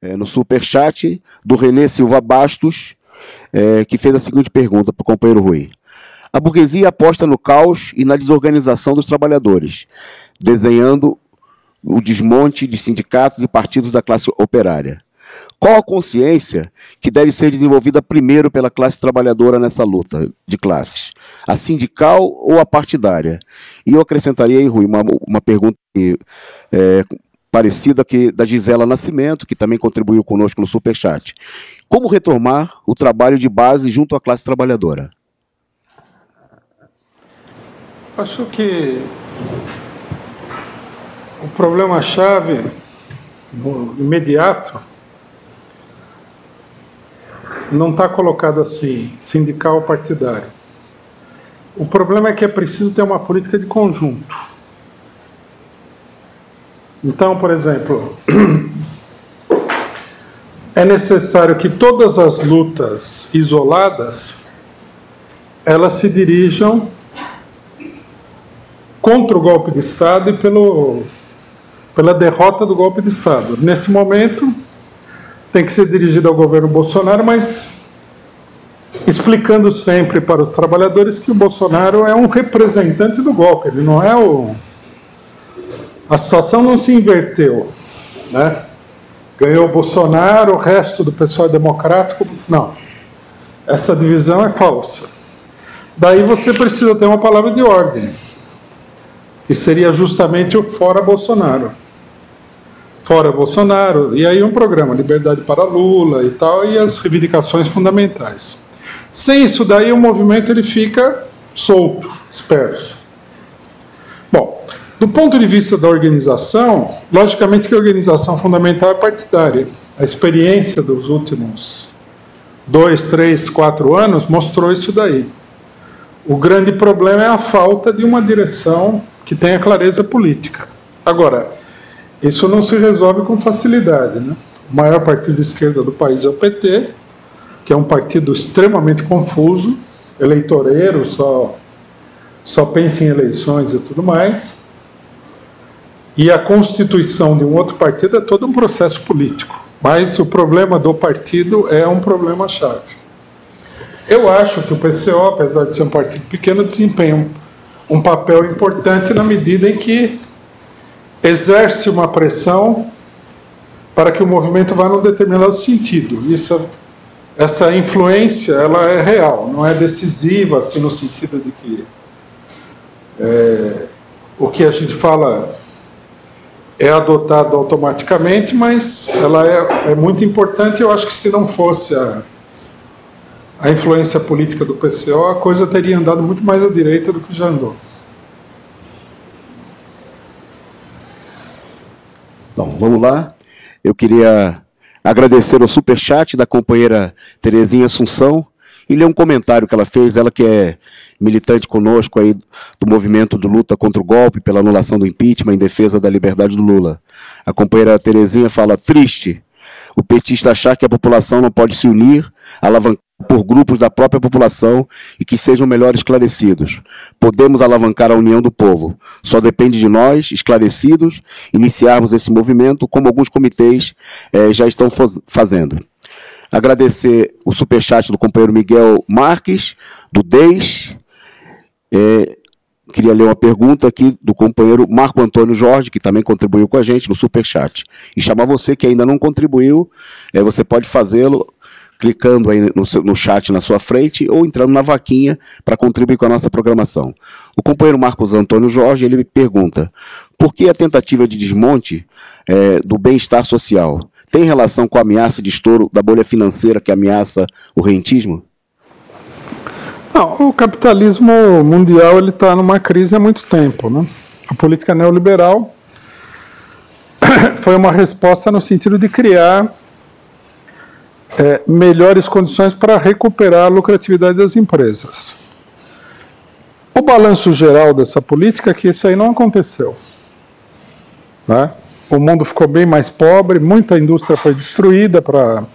no superchat do Renê Silva Bastos, que fez a seguinte pergunta para o companheiro Rui. A burguesia aposta no caos e na desorganização dos trabalhadores, desenhando o desmonte de sindicatos e partidos da classe operária. Qual a consciência que deve ser desenvolvida primeiro pela classe trabalhadora nessa luta de classes? A sindical ou a partidária? E eu acrescentaria aí, Rui, uma pergunta parecida que da Gisela Nascimento, que também contribuiu conosco no Superchat. Como retomar o trabalho de base junto à classe trabalhadora? Acho que o problema-chave imediato não está colocado assim, sindical ou partidário. O problema é que é preciso ter uma política de conjunto. Então, por exemplo, é necessário que todas as lutas isoladas elas se dirijam contra o golpe de Estado e pela derrota do golpe de Estado. Nesse momento, tem que ser dirigida ao governo Bolsonaro, mas explicando sempre para os trabalhadores que o Bolsonaro é um representante do golpe, ele não é o... A situação não se inverteu, né? Ganhou o Bolsonaro, o resto do pessoal é democrático. Não, essa divisão é falsa. Daí você precisa ter uma palavra de ordem, que seria justamente o fora Bolsonaro. Fora Bolsonaro, e aí um programa, Liberdade para Lula e tal, e as reivindicações fundamentais. Sem isso daí, o movimento ele fica solto, disperso. Bom, do ponto de vista da organização, logicamente que a organização fundamental é partidária. A experiência dos últimos 2, 3, 4 anos mostrou isso daí. O grande problema é a falta de uma direção que tenha clareza política. Agora, isso não se resolve com facilidade, né? O maior partido de esquerda do país é o PT, que é um partido extremamente confuso, eleitoreiro, só pensa em eleições e tudo mais. E a constituição de um outro partido é todo um processo político. Mas o problema do partido é um problema-chave. Eu acho que o PCO, apesar de ser um partido pequeno, desempenha um papel importante na medida em que exerce uma pressão para que o movimento vá num determinado sentido. Essa influência ela é real, não é decisiva assim, no sentido de que o que a gente fala é adotado automaticamente, mas ela é muito importante. Eu acho que se não fosse a influência política do PCO, a coisa teria andado muito mais à direita do que já andou. Bom, vamos lá. Eu queria agradecer o superchat da companheira Terezinha Assunção e ler um comentário que ela fez, ela que é militante conosco aí do movimento de luta contra o golpe, pela anulação do impeachment, em defesa da liberdade do Lula. A companheira Terezinha fala, triste, o petista achar que a população não pode se unir, alavancar por grupos da própria população e que sejam melhor esclarecidos. Podemos alavancar a união do povo. Só depende de nós, esclarecidos, iniciarmos esse movimento, como alguns comitês já estão fazendo. Agradecer o superchat do companheiro Miguel Marques, do DES. Queria ler uma pergunta aqui do companheiro Marco Antônio Jorge, que também contribuiu com a gente no superchat. E chamar você que ainda não contribuiu, você pode fazê-lo clicando aí no chat na sua frente ou entrando na vaquinha para contribuir com a nossa programação. O companheiro Marcos Antônio Jorge, ele pergunta, por que a tentativa de desmonte do bem-estar social tem relação com a ameaça de estouro da bolha financeira que ameaça o rentismo? Não, o capitalismo mundial está numa crise há muito tempo, né? A política neoliberal foi uma resposta no sentido de criar melhores condições para recuperar a lucratividade das empresas. O balanço geral dessa política é que isso aí não aconteceu, né? O mundo ficou bem mais pobre, muita indústria foi destruída para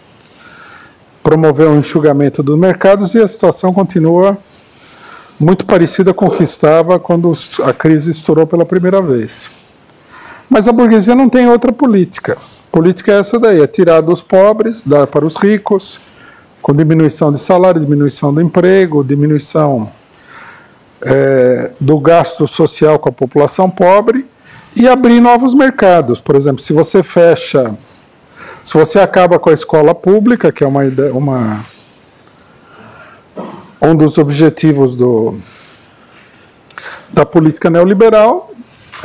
promover um enxugamento dos mercados e a situação continua muito parecida com o que estava quando a crise estourou pela primeira vez. Mas a burguesia não tem outra política. Política é essa daí, é tirar dos pobres, dar para os ricos, com diminuição de salário, diminuição do emprego, diminuição do gasto social com a população pobre e abrir novos mercados. Por exemplo, se você acaba com a escola pública, que é um dos objetivos da política neoliberal,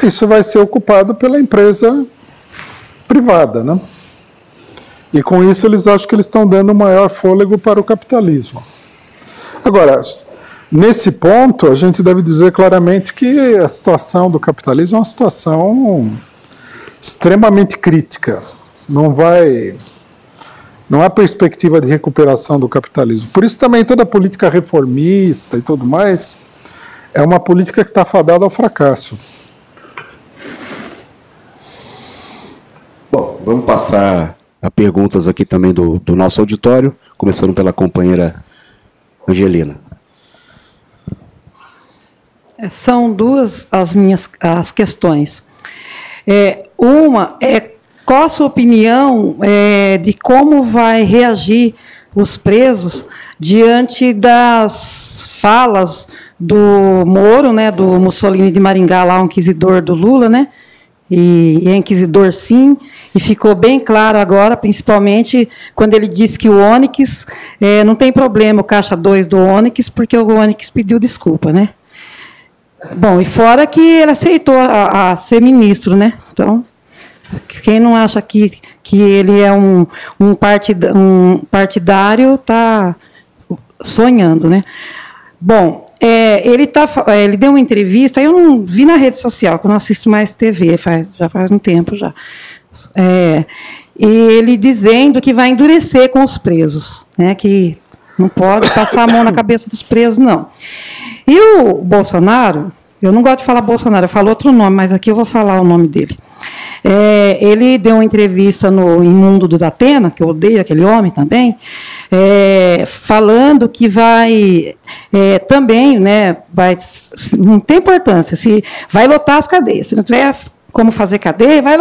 isso vai ser ocupado pela empresa privada, né? E com isso eles acham que eles estão dando maior fôlego para o capitalismo. Agora, nesse ponto, a gente deve dizer claramente que a situação do capitalismo é uma situação extremamente crítica. Não há perspectiva de recuperação do capitalismo. Por isso também toda a política reformista e tudo mais é uma política que está fadada ao fracasso. Bom, vamos passar a perguntas aqui também do nosso auditório, começando pela companheira Angelina. São duas as questões. Uma é qual a sua opinião de como vai reagir os presos diante das falas do Moro, né, do Mussolini de Maringá, lá o inquisidor do Lula, né? E é inquisidor, sim, e ficou bem claro agora, principalmente quando ele disse que o Onyx não tem problema, o caixa 2 do Onyx, porque o Onyx pediu desculpa, né? Bom, e fora que ele aceitou a ser ministro, né? Então, quem não acha que ele é um partidário está sonhando, né? Bom, ele deu uma entrevista, eu não vi na rede social, que eu não assisto mais TV, já faz um tempo já. E ele dizendo que vai endurecer com os presos, né, que não pode passar a mão na cabeça dos presos, não. E o Bolsonaro, eu não gosto de falar Bolsonaro, eu falo outro nome, mas aqui eu vou falar o nome dele. Ele deu uma entrevista no Imundo do Datena, que eu odeio aquele homem também, falando que vai também, né, não tem importância, se vai lotar as cadeias, se não tiver como fazer cadeia, vai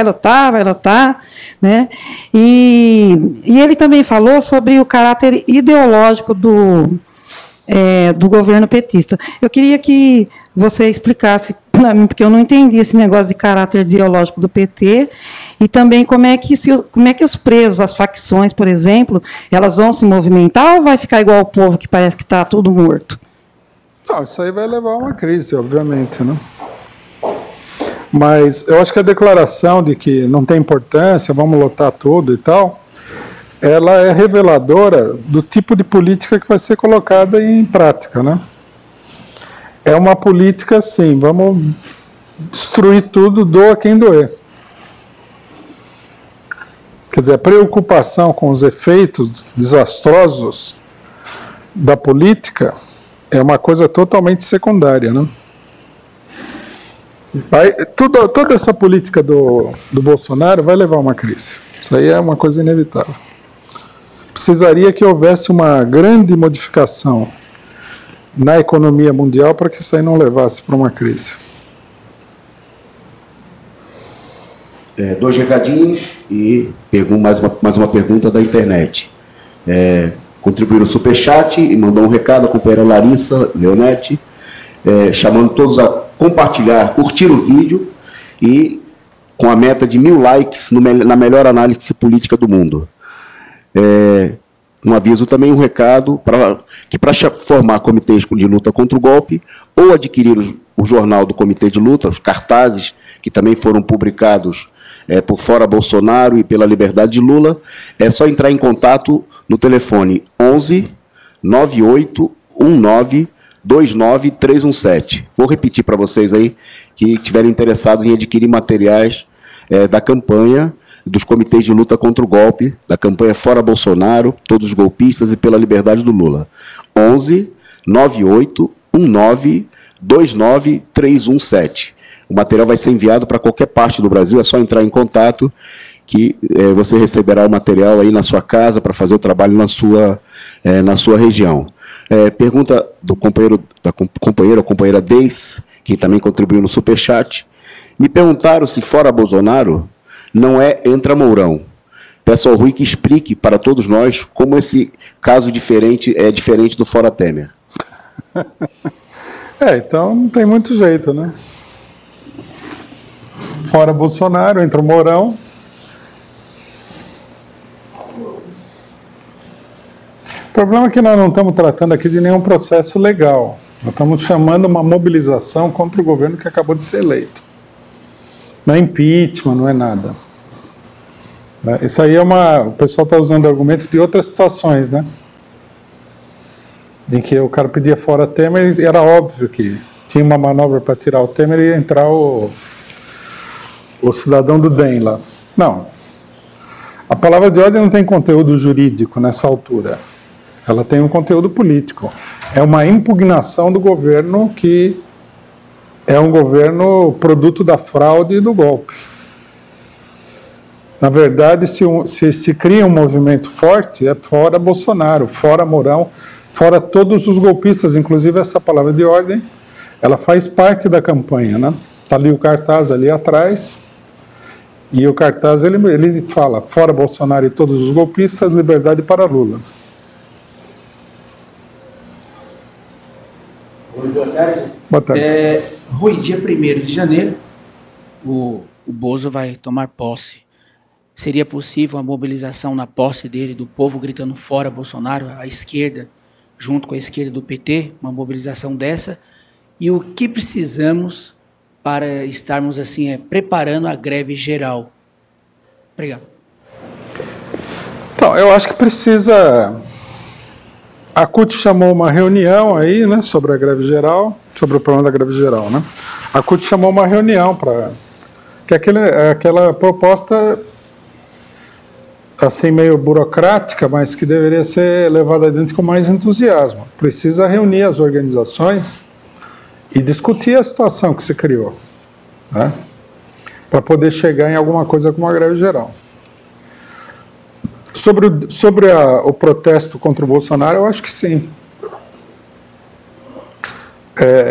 lotar, né? E ele também falou sobre o caráter ideológico do governo petista. Eu queria que você explicasse para mim, porque eu não entendi esse negócio de caráter ideológico do PT, e também como é que os presos, as facções, por exemplo, elas vão se movimentar ou vai ficar igual o povo que parece que está tudo morto? Não, isso aí vai levar a uma crise, obviamente, né? Mas eu acho que a declaração de que não tem importância, vamos lotar tudo e tal, ela é reveladora do tipo de política que vai ser colocada em prática, né? É uma política assim, vamos destruir tudo, doa quem doer. Quer dizer, a preocupação com os efeitos desastrosos da política é uma coisa totalmente secundária, né? Toda essa política do Bolsonaro vai levar a uma crise. Isso aí é uma coisa inevitável. Precisaria que houvesse uma grande modificação na economia mundial para que isso aí não levasse para uma crise. Dois recadinhos e mais uma pergunta da internet. Contribuiu no Superchat e mandou um recado a companheira Larissa Leonetti, chamando todos a compartilhar, curtir o vídeo e com a meta de 1000 likes na melhor análise política do mundo. Um aviso também, um recado, que para formar comitês de luta contra o golpe, ou adquirir o jornal do Comitê de Luta, os cartazes, que também foram publicados por Fora Bolsonaro e pela Liberdade de Lula, é só entrar em contato no telefone 11 9819 29317. Vou repetir para vocês aí que estiverem interessados em adquirir materiais da campanha dos comitês de luta contra o golpe, da campanha Fora Bolsonaro, todos os golpistas e pela liberdade do Lula. 11 9819 29317. O material vai ser enviado para qualquer parte do Brasil, é só entrar em contato que você receberá o material aí na sua casa para fazer o trabalho na sua região. Pergunta do companheira Deis, que também contribuiu no Superchat. Me perguntaram se fora Bolsonaro não entra Mourão. Peço ao Rui que explique para todos nós como esse caso é diferente do fora Temer. Então não tem muito jeito, né? Fora Bolsonaro, entra o Mourão. O problema é que nós não estamos tratando aqui de nenhum processo legal. Nós estamos chamando uma mobilização contra o governo que acabou de ser eleito. Não é impeachment, não é nada. Isso aí o pessoal está usando argumentos de outras situações, né? Em que o cara pedia fora Temer e era óbvio que tinha uma manobra para tirar o Temer e ia entrar o cidadão do DEM lá. Não. A palavra de ordem não tem conteúdo jurídico nessa altura. Ela tem um conteúdo político. É uma impugnação do governo que é um governo produto da fraude e do golpe. Na verdade, se cria um movimento forte, é fora Bolsonaro, fora Mourão, fora todos os golpistas, inclusive essa palavra de ordem, ela faz parte da campanha, né? Está ali o cartaz ali atrás, e o cartaz ele fala, fora Bolsonaro e todos os golpistas, liberdade para Lula. Oi, boa tarde. Boa tarde. Rui, dia 1º de janeiro, o Bozo vai tomar posse. Seria possível a mobilização na posse dele, do povo gritando fora Bolsonaro, a esquerda, junto com a esquerda do PT, uma mobilização dessa? E o que precisamos para estarmos assim preparando a greve geral? Obrigado. Então, eu acho que precisa... A CUT chamou uma reunião aí, né, sobre a greve geral, sobre o problema da greve geral, né? A CUT chamou uma reunião para... que aquela proposta, assim, meio burocrática, mas que deveria ser levada adiante com mais entusiasmo. Precisa reunir as organizações e discutir a situação que se criou, né, para poder chegar em alguma coisa como a greve geral. Sobre o protesto contra o Bolsonaro, eu acho que sim.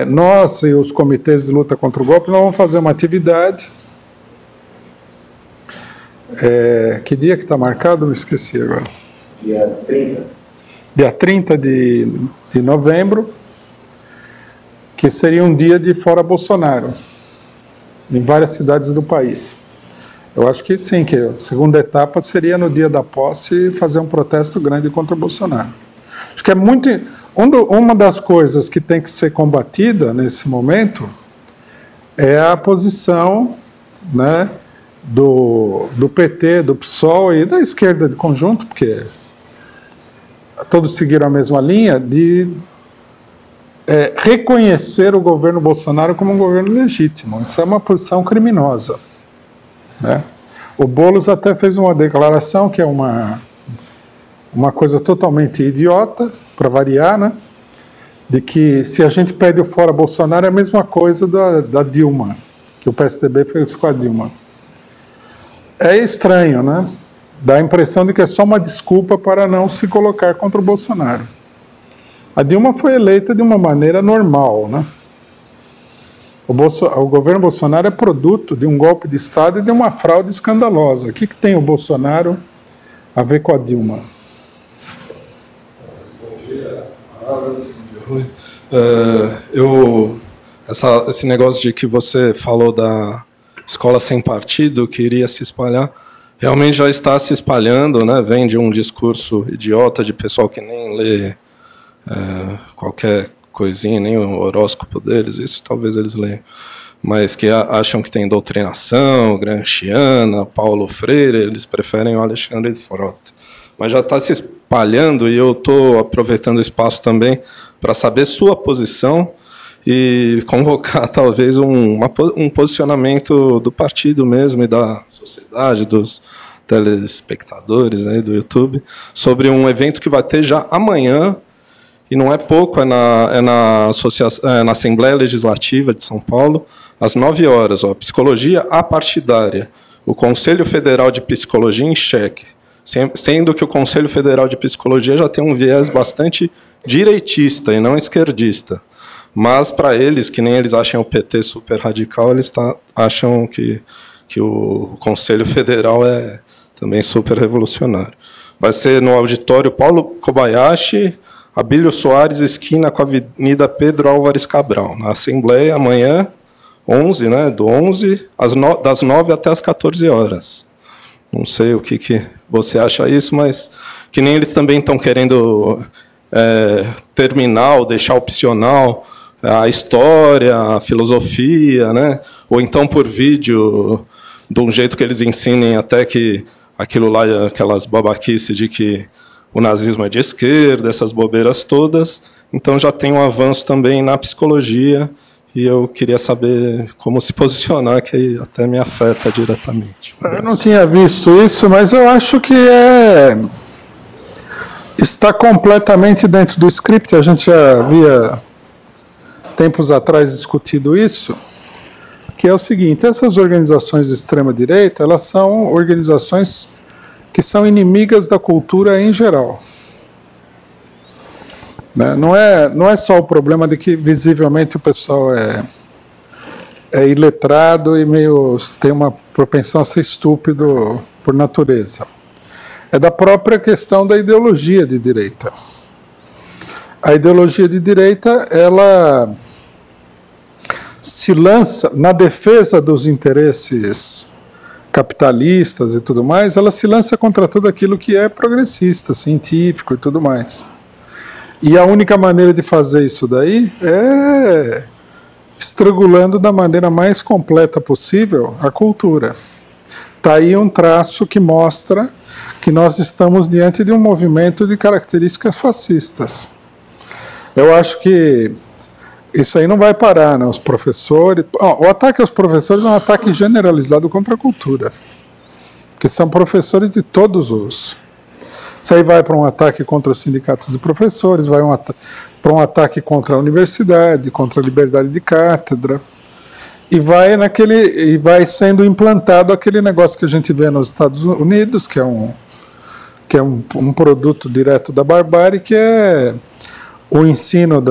Nós e os comitês de luta contra o golpe, nós vamos fazer uma atividade. Que dia que está marcado? Me esqueci agora. Dia 30. Dia 30 de novembro, que seria um dia de fora Bolsonaro, em várias cidades do país. Eu acho que sim, que a segunda etapa seria no dia da posse fazer um protesto grande contra o Bolsonaro. Acho que é muito... Uma das coisas que tem que ser combatida nesse momento é a posição, né, do PT, do PSOL e da esquerda de conjunto, porque todos seguiram a mesma linha, de reconhecer o governo Bolsonaro como um governo legítimo. Isso é uma posição criminosa, né? O Boulos até fez uma declaração que é uma coisa totalmente idiota, para variar, né? De que se a gente pede o fora Bolsonaro é a mesma coisa da Dilma, que o PSDB fez com a Dilma. É estranho, né? Dá a impressão de que é só uma desculpa para não se colocar contra o Bolsonaro. A Dilma foi eleita de uma maneira normal, né? O governo Bolsonaro é produto de um golpe de Estado e de uma fraude escandalosa. O que tem o Bolsonaro a ver com a Dilma? Bom dia, Alex. Bom dia, Rui. Esse negócio de que você falou da escola sem partido, que iria se espalhar, realmente já está se espalhando, né? Vem de um discurso idiota de pessoal que nem lê qualquer coisinha, nem o horóscopo deles, isso talvez eles leiam, mas que acham que tem doutrinação gramsciana, Paulo Freire, eles preferem o Alexandre de Frota. Mas já está se espalhando e eu estou aproveitando o espaço também para saber sua posição e convocar talvez um posicionamento do partido mesmo e da sociedade, dos telespectadores aí do YouTube, sobre um evento que vai ter já amanhã. E não é pouco, é na Assembleia Legislativa de São Paulo, às 9 horas. Psicologia apartidária. O Conselho Federal de Psicologia em xeque. Sendo que o Conselho Federal de Psicologia já tem um viés bastante direitista e não esquerdista. Mas, para eles, que nem eles acham o PT super radical, eles acham que o Conselho Federal é também super revolucionário. Vai ser no auditório Paulo Kobayashi, Abílio Soares, esquina com a Avenida Pedro Álvares Cabral, na Assembleia, amanhã, 11, né, do 11, das 9 até as 14 horas. Não sei o que você acha isso, mas que nem eles também estão querendo terminar ou deixar opcional a história, a filosofia, né, ou então por vídeo, de um jeito que eles ensinem até que aquilo lá, aquelas babaquices de que o nazismo é de esquerda, essas bobeiras todas. Então já tem um avanço também na psicologia, e eu queria saber como se posicionar, que até me afeta diretamente. Eu não tinha visto isso, mas eu acho que está completamente dentro do script. A gente já havia, tempos atrás, discutido isso, que é o seguinte: essas organizações de extrema-direita, elas são organizações que são inimigas da cultura em geral. Não é só o problema de que visivelmente o pessoal é iletrado e tem uma propensão a ser estúpido por natureza. É da própria questão da ideologia de direita. A ideologia de direita, ela se lança na defesa dos interesses capitalistas e tudo mais, ela se lança contra tudo aquilo que é progressista, científico e tudo mais. E a única maneira de fazer isso daí é estrangulando da maneira mais completa possível a cultura. Está aí um traço que mostra que nós estamos diante de um movimento de características fascistas. Eu acho que isso aí não vai parar, né? Os professores... o ataque aos professores é um ataque generalizado contra a cultura. Porque são professores de todos os... Isso aí vai para um ataque contra os sindicatos de professores, vai para um ataque contra a universidade, contra a liberdade de cátedra. E vai sendo implantado aquele negócio que a gente vê nos Estados Unidos, que é um produto direto da barbárie, que é o ensino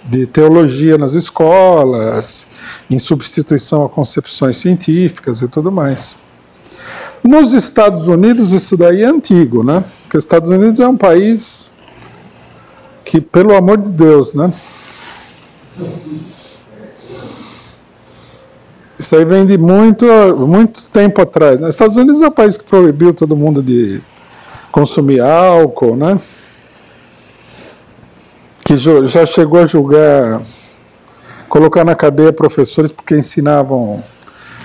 de teologia nas escolas, em substituição a concepções científicas e tudo mais. Nos Estados Unidos, isso daí é antigo, né? Porque os Estados Unidos é um país que, pelo amor de Deus, né? Isso aí vem de muito tempo atrás. Os Estados Unidos é um país que proibiu todo mundo de consumir álcool, né? Que já chegou a julgar, colocar na cadeia professores porque ensinavam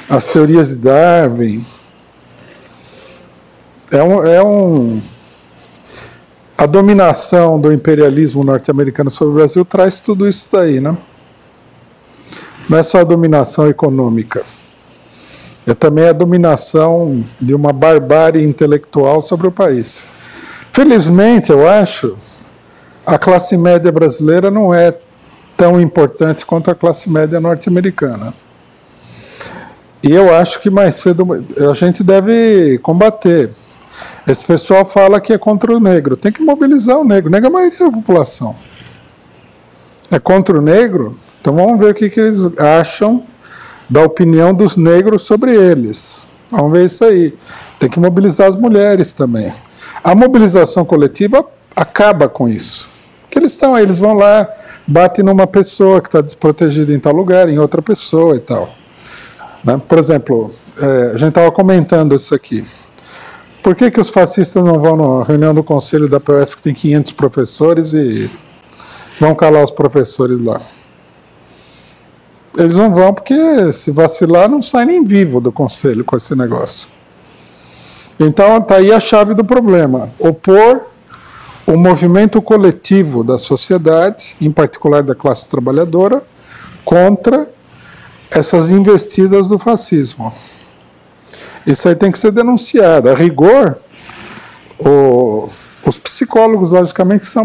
as teorias de Darwin. A dominação do imperialismo norte-americano sobre o Brasil traz tudo isso daí, né? Não é só a dominação econômica, é também a dominação de uma barbárie intelectual sobre o país. Felizmente, eu acho, a classe média brasileira não é tão importante quanto a classe média norte-americana. E eu acho que mais cedo a gente deve combater. Esse pessoal fala que é contra o negro. Tem que mobilizar o negro. O negro é a maioria da população. É contra o negro? Então vamos ver o que eles acham da opinião dos negros sobre eles. Vamos ver isso aí. Tem que mobilizar as mulheres também. A mobilização coletiva acaba com isso. Porque eles estão aí, eles vão lá, batem numa pessoa que está desprotegida em tal lugar, em outra pessoa e tal. Né? Por exemplo, a gente estava comentando isso aqui. Por que os fascistas não vão na reunião do conselho da PUESP, que tem 500 professores, e vão calar os professores lá? Eles não vão porque, se vacilar, não sai nem vivo do conselho com esse negócio. Então, está aí a chave do problema. Opor o movimento coletivo da sociedade, em particular da classe trabalhadora, contra essas investidas do fascismo. Isso aí tem que ser denunciado. A rigor, os psicólogos, logicamente, são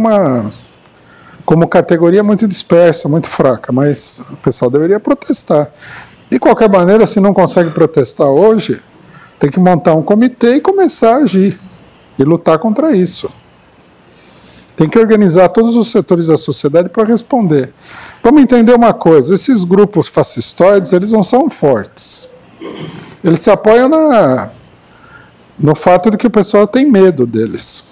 como categoria muito dispersa, muito fraca, mas o pessoal deveria protestar. De qualquer maneira, se não consegue protestar hoje, tem que montar um comitê e começar a agir, e lutar contra isso. Tem que organizar todos os setores da sociedade para responder. Vamos entender uma coisa, esses grupos fascistoides, eles não são fortes. Eles se apoiam no fato de que o pessoal tem medo deles.